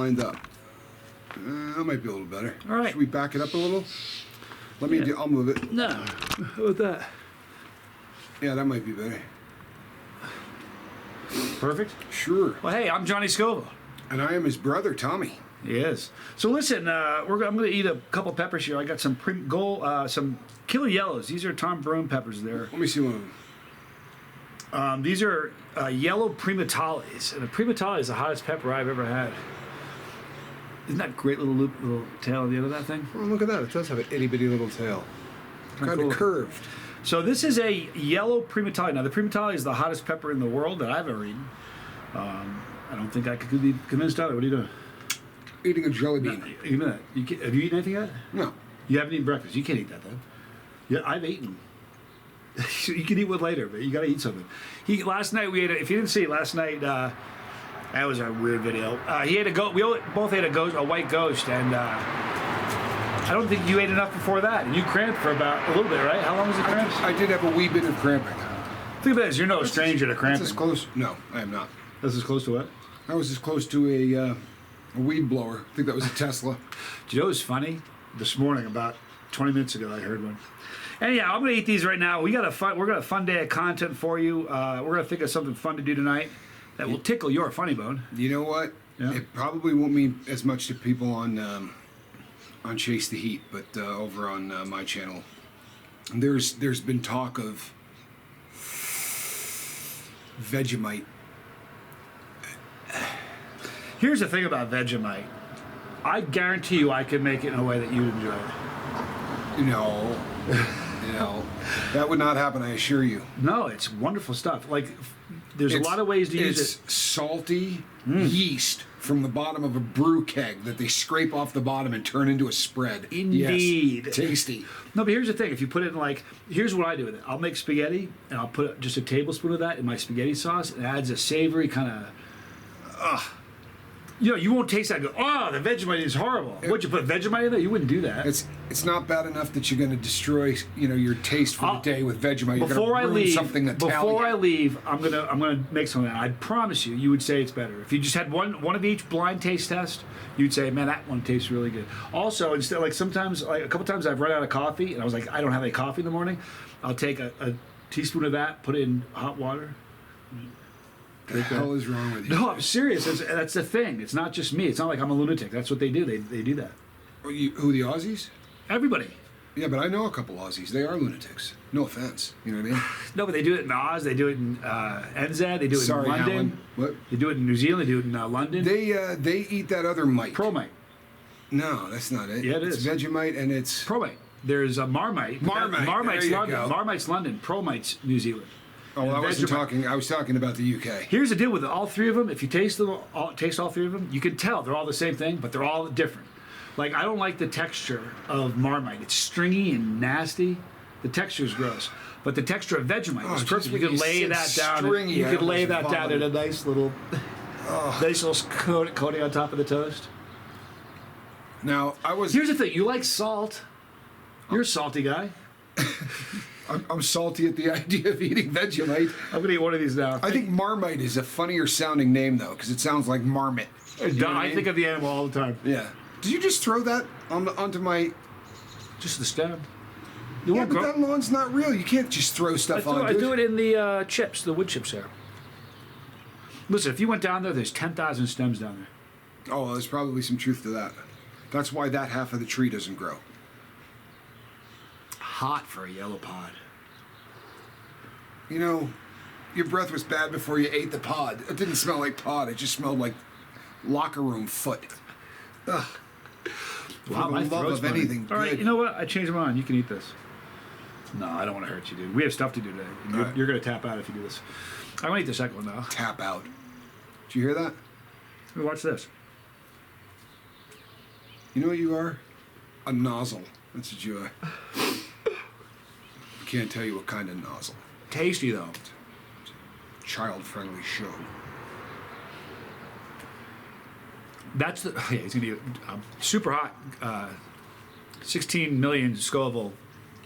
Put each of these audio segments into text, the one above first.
lined up. That might be a little better. All right. Should we back it up a little? Let me I'll move it. No. How about that? Yeah, that might be better. Perfect. Sure. Well, hey, I'm Johnny Scoville. And I am his brother, Tommy. He is. So listen, I'm going to eat a couple peppers here. I got some some killer yellows. These are Tom Broom peppers there. Let me see one of them. These are yellow primatales, and a primatale is the hottest pepper I've ever had. Isn't that great little tail at the end of that thing? Oh, look at that. It does have an itty-bitty little tail. Kind of curved. So this is a yellow primatale. Now, the primatale is the hottest pepper in the world that I've ever eaten. I don't think I could be convinced of it. What are you doing? Eating a jelly bean. No, have you eaten anything yet? No. You haven't eaten breakfast. You can't eat that, though. Yeah, I've eaten. You can eat one later, but you got to eat something. Last night we ate. If you didn't see it last night, that was a weird video. He ate a goat. We both ate a white ghost, and I don't think you ate enough before that. And you cramped for about a little bit, right? How long was it cramped? I did have a wee bit of cramping. Think about this. You're no stranger to cramping. That's as close. No, I am not. That's as close to what? I was as close to a weed blower. I think that was a Tesla. Do you know what's funny? This morning, about 20 minutes ago, I heard one. Anyhow, I'm gonna eat these right now. We're gonna have a fun day of content for you. We're gonna think of something fun to do tonight that will tickle your funny bone. You know what? Yeah. It probably won't mean as much to people on Chase the Heat, but over on my channel, there's been talk of Vegemite. Here's the thing about Vegemite. I guarantee you I can make it in a way that you'd enjoy it. No. No. That would not happen, I assure you. No, it's wonderful stuff. Like, there's a lot of ways to use it. It's salty yeast from the bottom of a brew keg that they scrape off the bottom and turn into a spread. Indeed. Yes. Tasty. No, but here's the thing. If you put it in here's what I do with it. I'll make spaghetti, and I'll put just a tablespoon of that in my spaghetti sauce. It adds a savory kind of, you won't taste that and go, oh, the Vegemite is horrible. Would you put Vegemite in there? You wouldn't do that. It's not bad enough that you're going to destroy, your taste for the day with Vegemite. You're Before I leave, something I'm gonna make something. I promise you would say it's better. If you just had one of each blind taste test, you'd say, man, that one tastes really good. Also, instead, sometimes, a couple times I've run out of coffee, and I was like, I don't have any coffee in the morning. I'll take a teaspoon of that, put it in hot water. What the hell is wrong with you? No, I'm serious. That's the thing. It's not just me. It's not like I'm a lunatic. That's what they do. They do that. Who, the Aussies? Everybody. Yeah, but I know a couple Aussies. They are lunatics. No offense. You know what I mean? No, but they do it in Oz. They do it in NZ. They do it in London. Alan. What? They do it in New Zealand. They do it in London. They eat that other mite. Promite. No, that's not it. Yeah, it it's is. Vegemite and it's... Promite. There's a Marmite. Marmite. Marmite's there you London. go. Marmite's London. Promite's New Zealand. Oh, well, I was talking about the UK. Here's the deal with all three of them. If you taste all three of them, you can tell they're all the same thing, but they're all different. Like, I don't like the texture of Marmite. It's stringy and nasty. The texture is gross. But the texture of Vegemite is perfect. You could lay that down. You could lay that down in a nice little coating on top of the toast. Now, Here's the thing. You like salt. You're a salty guy. I'm salty at the idea of eating Vegemite. I'm going to eat one of these now. I think Marmite is a funnier sounding name, though, because it sounds like marmot. I think of the animal all the time. Yeah. Did you just throw that onto my... Just the stem. Yeah, but that lawn's not real. You can't just throw stuff onto it. I threw it in the chips, the wood chips there. Listen, if you went down there, there's 10,000 stems down there. Oh, well, there's probably some truth to that. That's why that half of the tree doesn't grow. Hot for a yellow pod. Your breath was bad before you ate the pod. It didn't smell like pod. It just smelled like locker room foot. Ugh. Wow, my throat's burning. Anything all right, good. you know what? I changed my mind. You can eat this. No, I don't want to hurt you, dude. We have stuff to do today. And you're going to tap out if you do this. I want to eat the second one, though. Tap out. Did you hear that? Watch this. You know what you are? A nozzle. That's what you are. Can't tell you what kind of nozzle. Tasty, though. Child-friendly show. That's the... Yeah, it's going to be super hot. 16 million Scoville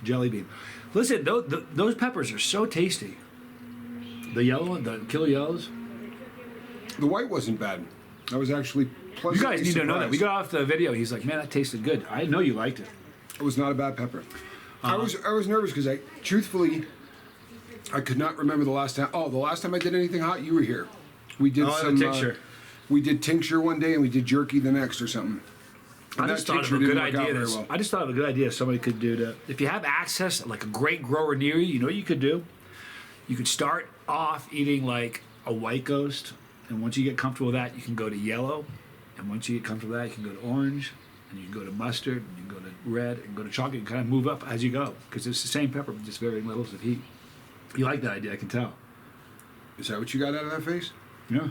jelly bean. Listen, those peppers are so tasty. The yellow, the killer yellows. The white wasn't bad. I was actually pleasantly You guys need to know that. surprised. We got off the video. He's like, man, that tasted good. I know you liked it. It was not a bad pepper. I was nervous because truthfully, I could not remember the last time. Oh, the last time I did anything hot, you were here. We did some tincture. We did tincture one day and we did jerky the next or something. And I that just thought of tincture a good didn't work out idea. very well. I just thought of a good idea somebody could do to, if you have access, like a great grower near you, you know what you could do? You could start off eating like a white ghost, and once you get comfortable with that, you can go to yellow, and once you get comfortable with that, you can go to orange, and you can go to mustard, and you can go to red, and go to chocolate. You can kind of move up as you go, because it's the same pepper, but just varying levels of heat. You like that idea, I can tell. Is that what you got out of that face? Yeah.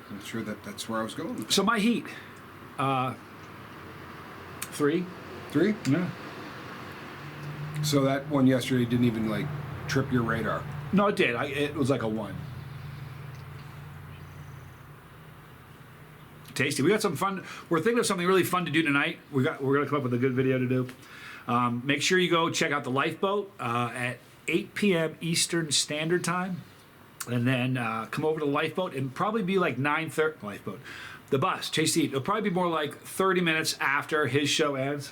I'm sure that's where I was going. So my heat, 3. 3? Yeah. So that one yesterday didn't even like trip your radar. No, it did. It was like a 1. Tasty. We got some fun. We're thinking of something really fun to do tonight. We're gonna come up with a good video to do. Make sure you go check out the Lifeboat at 8 p.m. Eastern Standard Time, and then come over to the Lifeboat and probably be like 9:30. Lifeboat, the bus, Chase to Eat. It'll probably be more like 30 minutes after his show ends,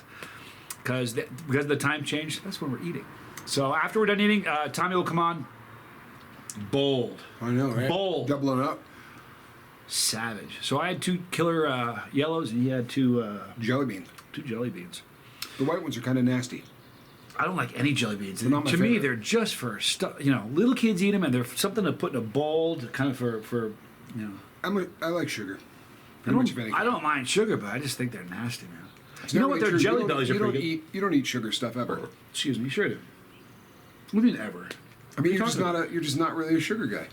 because of the time change. That's when we're eating. So after we're done eating, Tommy will come on. Bold. I know, right? Bold. Doubling up. Savage. So I had 2 killer yellows, and he had 2 Jelly beans. 2 jelly beans. The white ones are kind of nasty. I don't like any jelly beans. They're not my To me, favorite. they're just for stuff. You know, little kids eat them, and they're something to put in a bowl, to kind of for you know. I like sugar. I Pretty much of don't, anything. I don't mind sugar, but I just think they're nasty, man. It's You know not what? really Their true. jelly You don't- bellies are you don't pretty good. eat. You don't eat sugar stuff ever. Excuse me, you sure do. What do you mean ever? I mean, What are you you're just not really a sugar guy.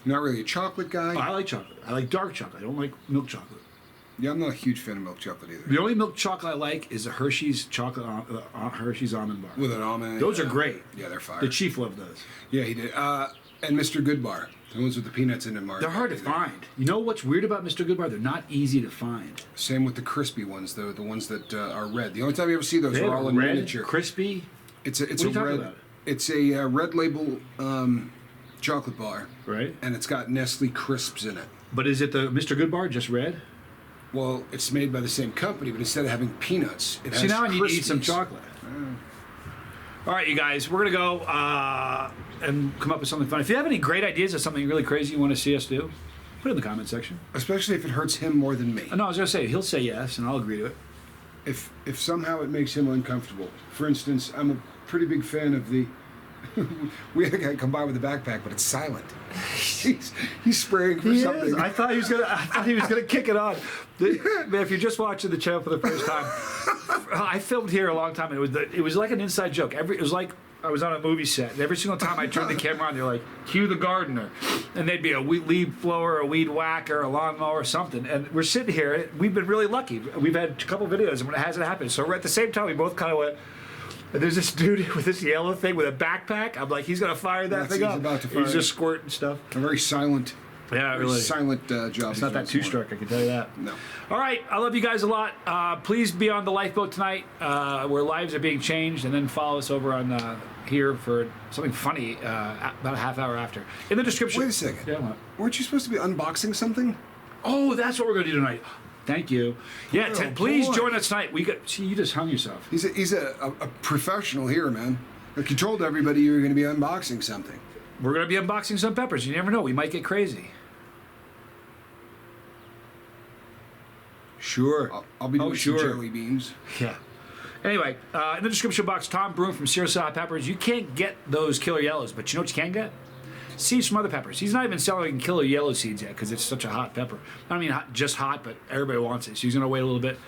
You're not really a chocolate guy. I like chocolate. I like dark chocolate. I don't like milk chocolate. Yeah, I'm not a huge fan of milk chocolate either. The only milk chocolate I like is a Hershey's chocolate, Hershey's almond bar. With an almond. Those are great. Yeah, they're fire. The Chief loved those. Yeah, he did. And Mr. Goodbar, the ones with the peanuts in them are. They're hard to find. You know what's weird about Mr. Goodbar? They're not easy to find. Same with the crispy ones, though. The ones that are red. The only time you ever see those They are have all in red, miniature. crispy. It's What are a you talking red. about? It's a red label chocolate bar, Right. and it's got Nestle crisps in it. But is it the Mr. Goodbar just red? Well, it's made by the same company, but instead of having peanuts, it has See, now I need to eat some Crispies. chocolate. All right, you guys, we're going to go and come up with something fun. If you have any great ideas of something really crazy you want to see us do, put it in the comment section. Especially if it hurts him more than me. No, I was going to say, he'll say yes, and I'll agree to it. If somehow it makes him uncomfortable. For instance, I'm a pretty big fan of the. We had a guy come by with a backpack, but it's silent. He's spraying for something. I thought he was gonna kick it on. Man, if you're just watching the channel for the first time, I filmed here a long time, and it was like an inside joke. It was like I was on a movie set, and every single time I turned the camera on, they're like, "Cue the gardener," and they'd be a leaf blower, a weed whacker, a lawnmower, or something. And we're sitting here. We've been really lucky. We've had a couple videos, and when it hasn't happened, so at the same time, we both kind of went. And there's this dude with this yellow thing with a backpack. I'm like, he's gonna fire that thing He's up. about to fire He's it. just squirting stuff. A very silent, Yeah, very really. silent job. It's not that two-stroke, I can tell you that. No. All right, I love you guys a lot. Please be on the Lifeboat tonight, where lives are being changed, and then follow us over on here for something funny about a half hour after. In the description. Wait a second. Yeah, what? Weren't you supposed to be unboxing something? Oh, that's what we're going to do tonight. Thank you. Yeah, Oh, please boy. join us tonight. See, you just hung yourself. He's a professional here, man. Like you told everybody you were going to be unboxing something. We're going to be unboxing some peppers. You never know. We might get crazy. Sure. I'll be doing sure. some jelly beans. Yeah. Anyway, in the description box, Tom Broom from Serious Hot Peppers. You can't get those killer yellows, but you know what you can get? Seeds from other peppers. He's not even selling killer yellow seeds yet because it's such a hot pepper. I mean, just hot, but everybody wants it, so he's going to wait a little bit.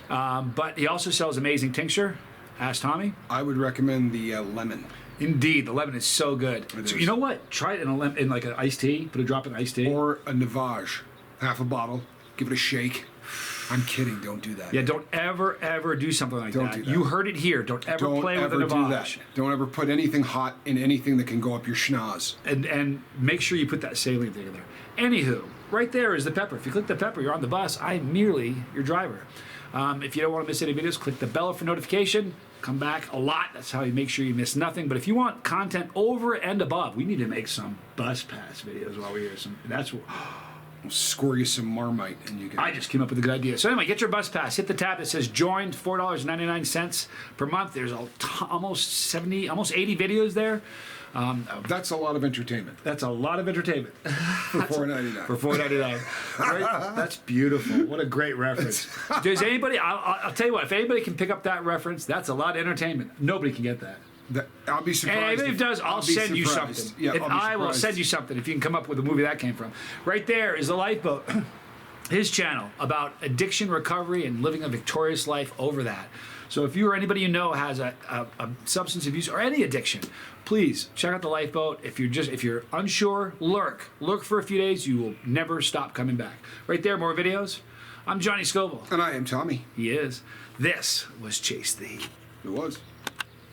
But he also sells amazing tincture. Ask Tommy. I would recommend the lemon. Indeed, the lemon is so good. It So is. you know what? Try it in like an iced tea. Put a drop in iced tea. Or a Navage. Half a bottle. Give it a shake. I'm kidding. Don't do that. Yeah, don't ever do something like Don't that. do that. You heard it here. Don't ever Don't play with ever a do that. Navage. Don't ever put anything hot in anything that can go up your schnoz. And make sure you put that saline thing in there. Anywho, right there is the pepper. If you click the pepper, you're on the bus. I'm merely your driver. If you don't want to miss any videos, click the bell for notification. Come back a lot. That's how you make sure you miss nothing. But if you want content over and above, we need to make some bus pass videos while we're here. That's what. We'll score you some Marmite, and you can. I just came up with a good idea. So anyway, get your bus pass. Hit the tab that says join. $4.99 per month. There's almost 80 videos there. That's a lot of entertainment. That's a lot of entertainment. For $4.99. For $4.99. Right? That's beautiful. What a great reference. Does anybody? I'll tell you what. If anybody can pick up that reference, that's a lot of entertainment. Nobody can get that. I'll be surprised. And if it does, I'll send you something. Yeah, I will send you something if you can come up with a movie that came from. Right there is the Lifeboat, his channel about addiction recovery and living a victorious life over that. So if you or anybody you know has a substance abuse or any addiction, please check out the Lifeboat. If you're unsure, lurk for a few days. You will never stop coming back. Right there, more videos. I'm Johnny Scoville. And I am Tommy. He is. This was Chase Thee. It was.